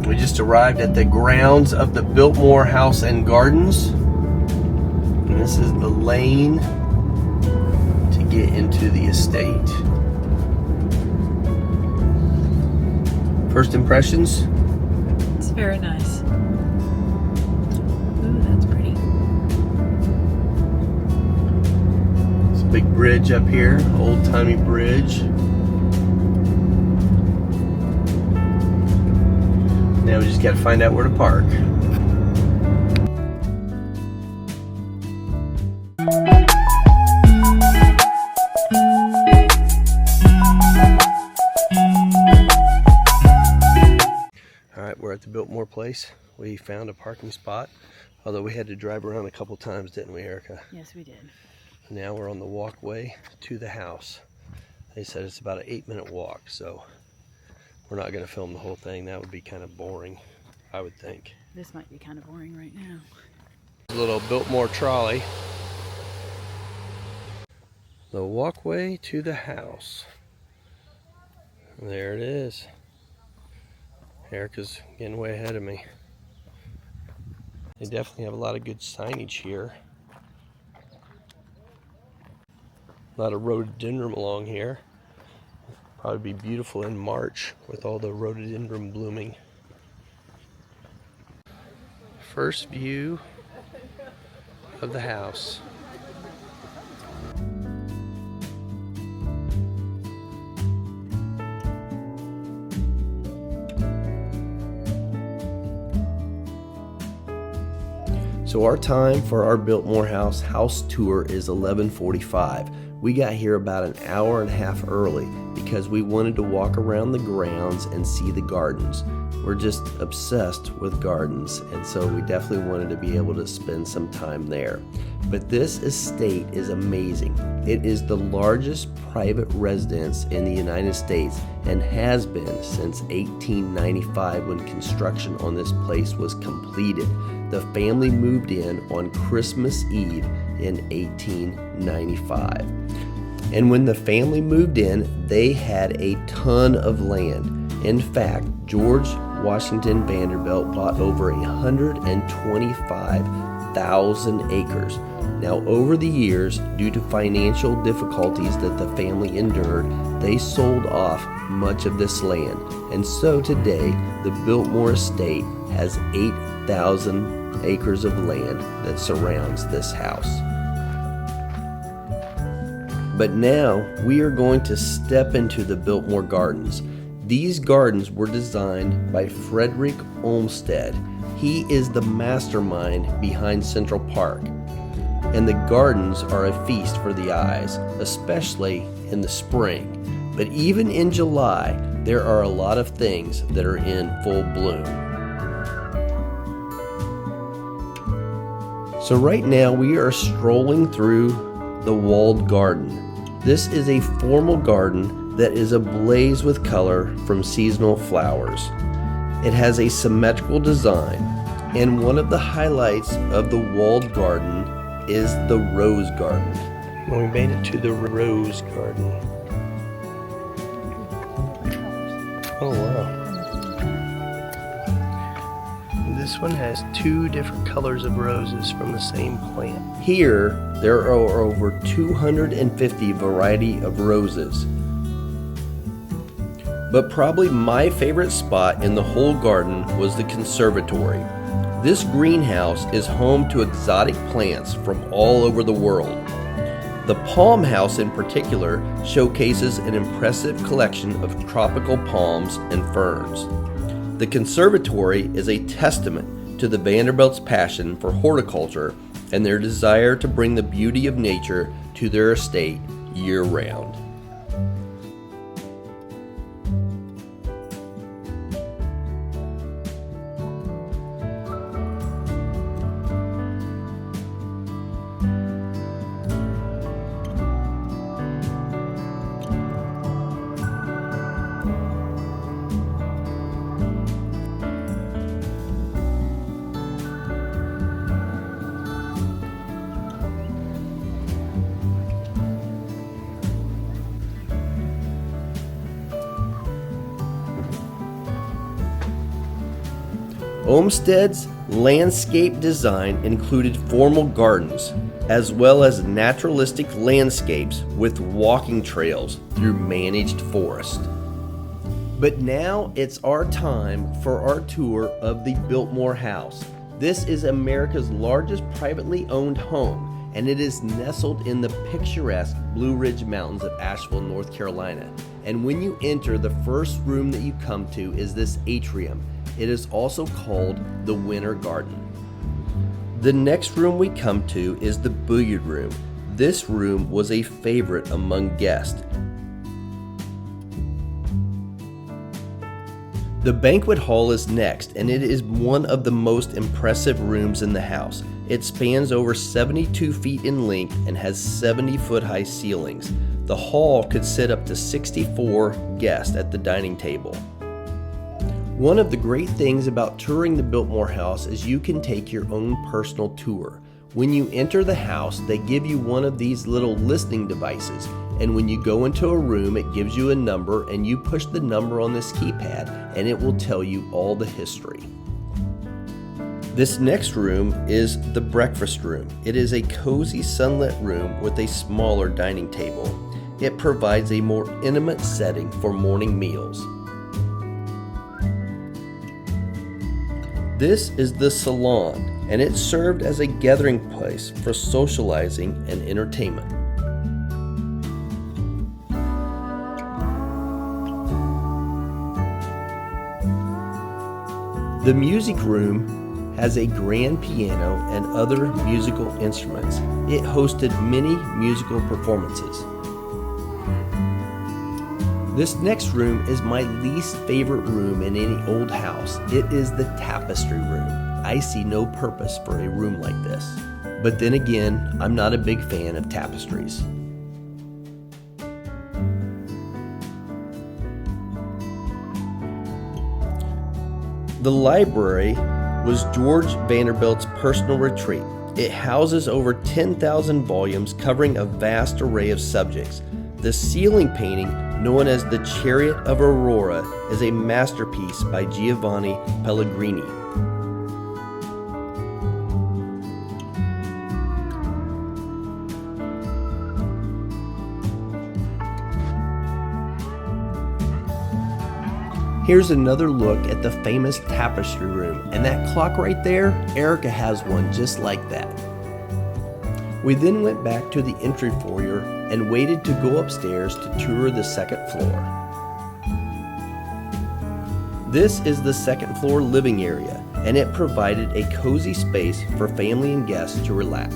We just arrived at the grounds of the Biltmore House and Gardens. And this is the lane to get into the estate. First impressions? It's very nice. Ooh, that's pretty. It's a big bridge up here, old-timey bridge. Now we just got to find out where to park. Alright, we're at the Biltmore place. We found a parking spot, although we had to drive around a couple times, didn't we, Erica? Yes, we did. Now we're on the walkway to the house. They said it's about an 8-minute walk, so we're not going to film the whole thing. That would be kind of boring, I would think. This might be kind of boring right now. A little Biltmore trolley. The walkway to the house. There it is. Erica's getting way ahead of me. They definitely have a lot of good signage here. A lot of rhododendron along here. Probably be beautiful in March with all the rhododendron blooming. First view of the house. So our time for our Biltmore house tour is 11:45. We got here about an hour and a half early because we wanted to walk around the grounds and see the gardens. We're just obsessed with gardens, and so we definitely wanted to be able to spend some time there. But this estate is amazing. It is the largest private residence in the United States and has been since 1895 when construction on this place was completed. The family moved in on Christmas Eve in 1895. And when the family moved in, they had a ton of land. In fact, George Washington Vanderbilt bought over 125,000 acres. Now, over the years, due to financial difficulties that the family endured, they sold off much of this land. And so today, the Biltmore Estate has 8,000 acres of land that surrounds this house. But now we are going to step into the Biltmore Gardens. These gardens were designed by Frederick Olmsted. He is the mastermind behind Central Park. And the gardens are a feast for the eyes, especially in the spring. But even in July, there are a lot of things that are in full bloom. So right now we are strolling through the walled garden. This is a formal garden that is ablaze with color from seasonal flowers. It has a symmetrical design, and one of the highlights of the walled garden is the rose garden. We made it to the rose garden. Oh wow. This one has 2 different colors of roses from the same plant. Here, there are over 250 variety of roses. But probably my favorite spot in the whole garden was the conservatory. This greenhouse is home to exotic plants from all over the world. The palm house in particular showcases an impressive collection of tropical palms and ferns. The conservatory is a testament to the Vanderbilts' passion for horticulture and their desire to bring the beauty of nature to their estate year-round. Olmsted's landscape design included formal gardens, as well as naturalistic landscapes with walking trails through managed forest. But now it's our time for our tour of the Biltmore House. This is America's largest privately owned home, and it is nestled in the picturesque Blue Ridge Mountains of Asheville, North Carolina. And when you enter, the first room that you come to is this atrium. It is also called the Winter Garden. The next room we come to is the billiard room. This room was a favorite among guests. The banquet hall is next, and it is one of the most impressive rooms in the house. It spans over 72 feet in length and has 70-foot high ceilings. The hall could sit up to 64 guests at the dining table. One of the great things about touring the Biltmore House is you can take your own personal tour. When you enter the house, they give you one of these little listening devices, and when you go into a room, it gives you a number, and you push the number on this keypad, and it will tell you all the history. This next room is the breakfast room. It is a cozy sunlit room with a smaller dining table. It provides a more intimate setting for morning meals. This is the salon, and it served as a gathering place for socializing and entertainment. The music room has a grand piano and other musical instruments. It hosted many musical performances. This next room is my least favorite room in any old house. It is the tapestry room. I see no purpose for a room like this. But then again, I'm not a big fan of tapestries. The library was George Vanderbilt's personal retreat. It houses over 10,000 volumes covering a vast array of subjects. The ceiling painting, known as the Chariot of Aurora, is a masterpiece by Giovanni Pellegrini. Here's another look at the famous tapestry room, and that clock right there, Erica has one just like that. We then went back to the entry foyer and waited to go upstairs to tour the second floor. This is the second floor living area, and it provided a cozy space for family and guests to relax.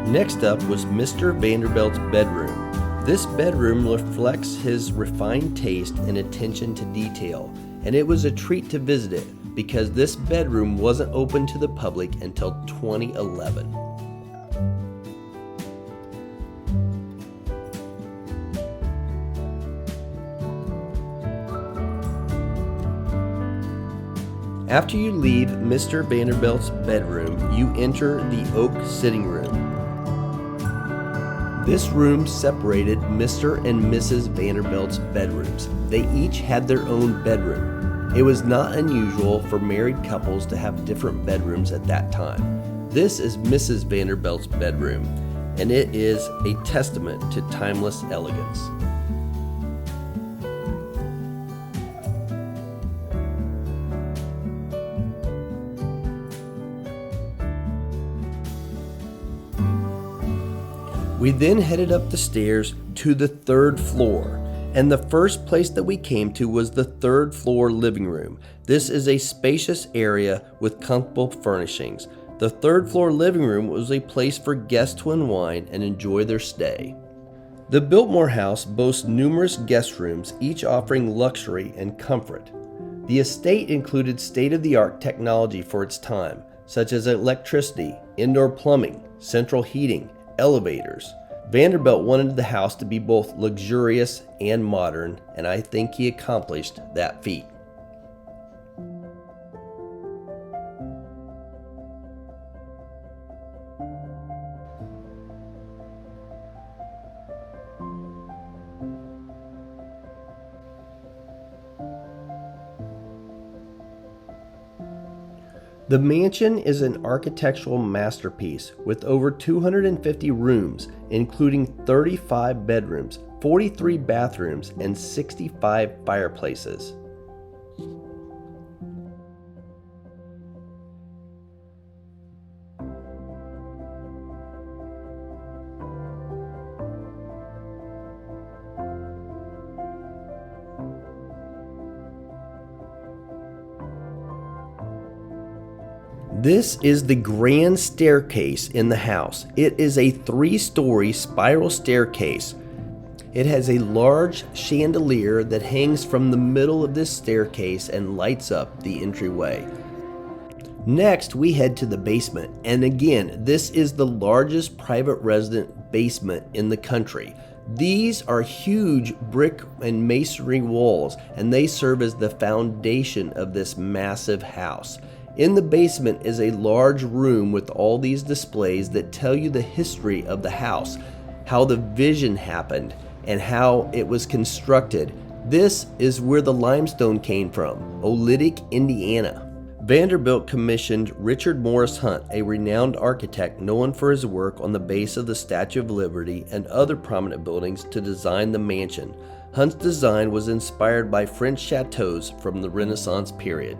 Next up was Mr. Vanderbilt's bedroom. This bedroom reflects his refined taste and attention to detail, and it was a treat to visit it because this bedroom wasn't open to the public until 2011. After you leave Mr. Vanderbilt's bedroom, you enter the oak sitting room. This room separated Mr. and Mrs. Vanderbilt's bedrooms. They each had their own bedroom. It was not unusual for married couples to have different bedrooms at that time. This is Mrs. Vanderbilt's bedroom, and it is a testament to timeless elegance. We then headed up the stairs to the third floor, and the first place that we came to was the third floor living room. This is a spacious area with comfortable furnishings. The third floor living room was a place for guests to unwind and enjoy their stay. The Biltmore House boasts numerous guest rooms, each offering luxury and comfort. The estate included state-of-the-art technology for its time, such as electricity, indoor plumbing, central heating, elevators. Vanderbilt wanted the house to be both luxurious and modern, and I think he accomplished that feat. The mansion is an architectural masterpiece with over 250 rooms, including 35 bedrooms, 43 bathrooms, and 65 fireplaces. This is the grand staircase in the house. It is a 3-story spiral staircase. It has a large chandelier that hangs from the middle of this staircase and lights up the entryway. Next, we head to the basement, and again, this is the largest private resident basement in the country. These are huge brick and masonry walls, and they serve as the foundation of this massive house. In the basement is a large room with all these displays that tell you the history of the house, how the vision happened, and how it was constructed. This is where the limestone came from, Oolitic, Indiana. Vanderbilt commissioned Richard Morris Hunt, a renowned architect known for his work on the base of the Statue of Liberty and other prominent buildings, to design the mansion. Hunt's design was inspired by French chateaus from the Renaissance period.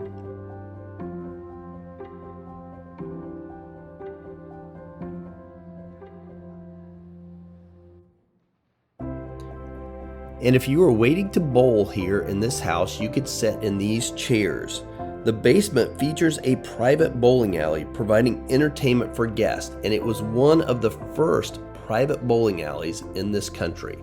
And if you were waiting to bowl here in this house, you could sit in these chairs. The basement features a private bowling alley providing entertainment for guests, and it was one of the first private bowling alleys in this country.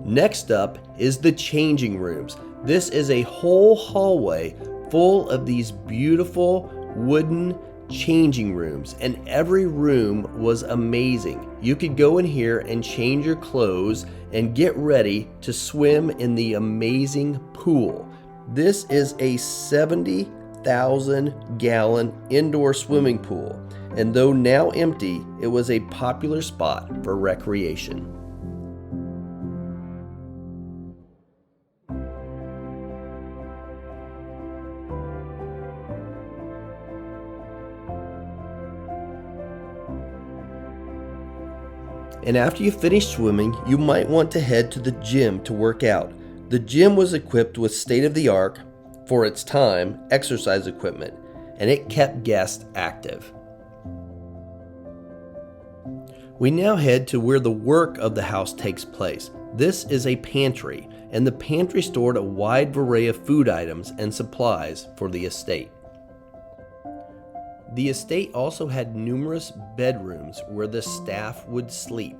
Next up is the changing rooms. This is a whole hallway full of these beautiful wooden changing rooms, and every room was amazing. You could go in here and change your clothes and get ready to swim in the amazing pool. This is a 70,000-gallon indoor swimming pool, and though now empty, it was a popular spot for recreation. And after you finish swimming, you might want to head to the gym to work out. The gym was equipped with state-of-the-art, for its time, exercise equipment, and it kept guests active. We now head to where the work of the house takes place. This is a pantry, and the pantry stored a wide array of food items and supplies for the estate. The estate also had numerous bedrooms where the staff would sleep.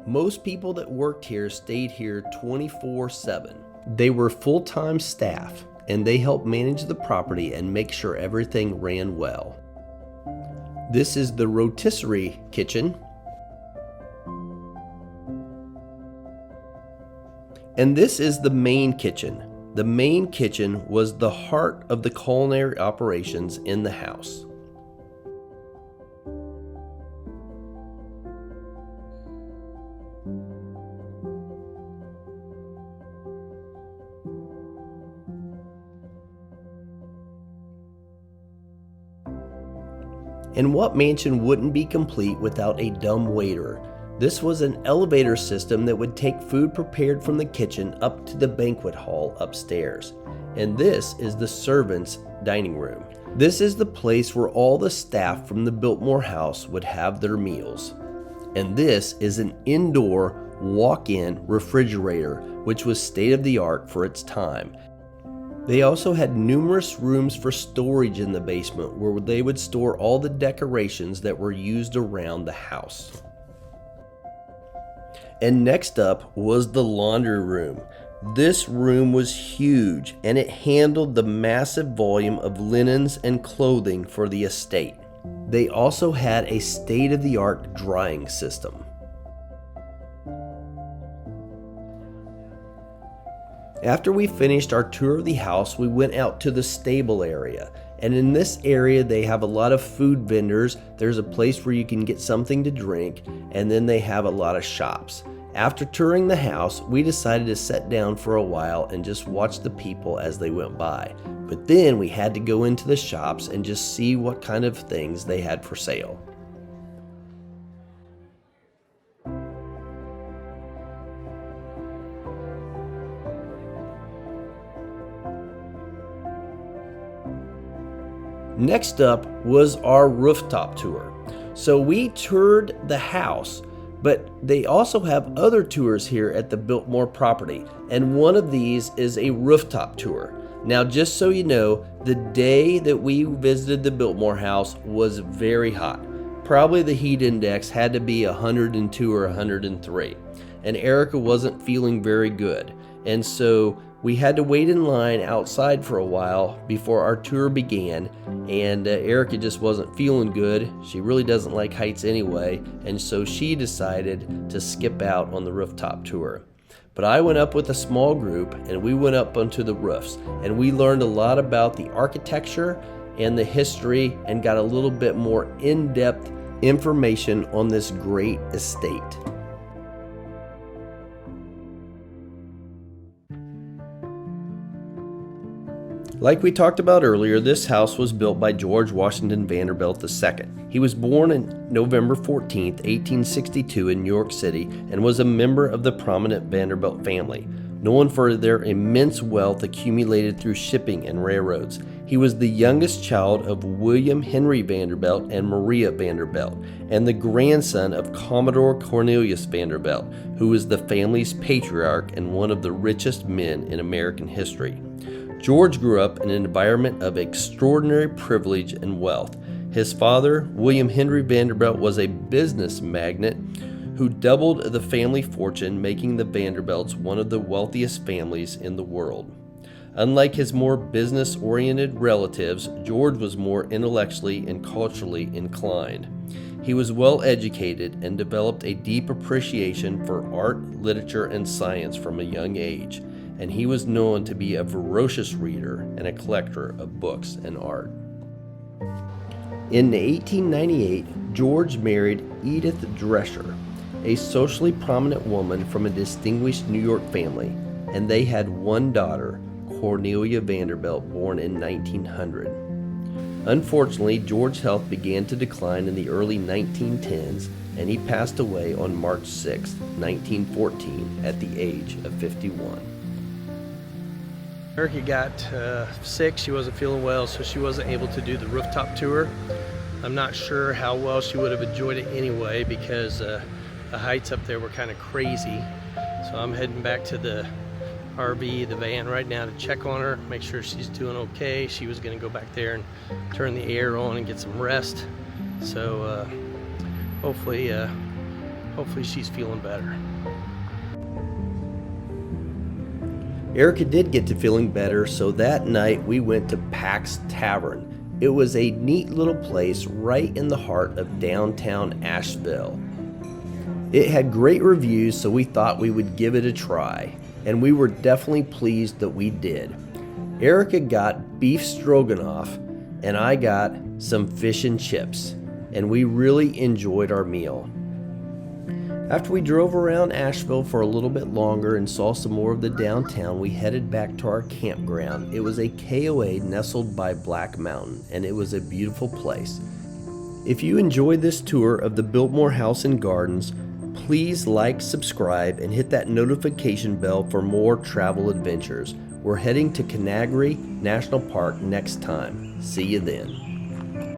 Most people that worked here stayed here 24/7. They were full-time staff, and they helped manage the property and make sure everything ran well. This is the rotisserie kitchen. And this is the main kitchen. The main kitchen was the heart of the culinary operations in the house. And what mansion wouldn't be complete without a dumb waiter? This was an elevator system that would take food prepared from the kitchen up to the banquet hall upstairs. And this is the servants' dining room. This is the place where all the staff from the Biltmore House would have their meals. And this is an indoor walk-in refrigerator, which was state-of-the-art for its time. They also had numerous rooms for storage in the basement where they would store all the decorations that were used around the house. And next up was the laundry room. This room was huge, and it handled the massive volume of linens and clothing for the estate. They also had a state-of-the-art drying system. After we finished our tour of the house, we went out to the stable area. And in this area, they have a lot of food vendors. There's a place where you can get something to drink, and then they have a lot of shops. After touring the house, we decided to sit down for a while and just watch the people as they went by. But then we had to go into the shops and just see what kind of things they had for sale. Next up was our rooftop tour. So we toured the house, but they also have other tours here at the Biltmore property, and one of these is a rooftop tour. Now, just so you know, the day that we visited the Biltmore house was very hot. Probably the heat index had to be 102 or 103, and Erica wasn't feeling very good, and so we had to wait in line outside for a while before our tour began, and Erica just wasn't feeling good. She really doesn't like heights anyway, and so she decided to skip out on the rooftop tour. But I went up with a small group, and we went up onto the roofs, and we learned a lot about the architecture and the history and got a little bit more in-depth information on this great estate. Like we talked about earlier, this house was built by George Washington Vanderbilt II. He was born on November 14, 1862 in New York City and was a member of the prominent Vanderbilt family, known for their immense wealth accumulated through shipping and railroads. He was the youngest child of William Henry Vanderbilt and Maria Vanderbilt, and the grandson of Commodore Cornelius Vanderbilt, who was the family's patriarch and one of the richest men in American history. George grew up in an environment of extraordinary privilege and wealth. His father, William Henry Vanderbilt, was a business magnate who doubled the family fortune, making the Vanderbilts one of the wealthiest families in the world. Unlike his more business-oriented relatives, George was more intellectually and culturally inclined. He was well educated and developed a deep appreciation for art, literature, and science from a young age, and he was known to be a voracious reader and a collector of books and art. In 1898, George married Edith Drescher, a socially prominent woman from a distinguished New York family, and they had one daughter, Cornelia Vanderbilt, born in 1900. Unfortunately, George's health began to decline in the early 1910s, and he passed away on March 6, 1914, at the age of 51. Erica got sick. She wasn't feeling well, so she wasn't able to do the rooftop tour. I'm not sure how well she would have enjoyed it anyway, because the heights up there were kind of crazy. So I'm heading back to the RV, the van, right now to check on her, make sure she's doing okay. She was going to go back there and turn the air on and get some rest. So hopefully she's feeling better. Erica did get to feeling better, so that night we went to Pax Tavern. It was a neat little place right in the heart of downtown Asheville. It had great reviews, so we thought we would give it a try, and we were definitely pleased that we did. Erica got beef stroganoff, and I got some fish and chips, and we really enjoyed our meal. After we drove around Asheville for a little bit longer and saw some more of the downtown, we headed back to our campground. It was a KOA nestled by Black Mountain, and it was a beautiful place. If you enjoyed this tour of the Biltmore House and Gardens, please like, subscribe, and hit that notification bell for more travel adventures. We're heading to Canagry National Park next time. See you then.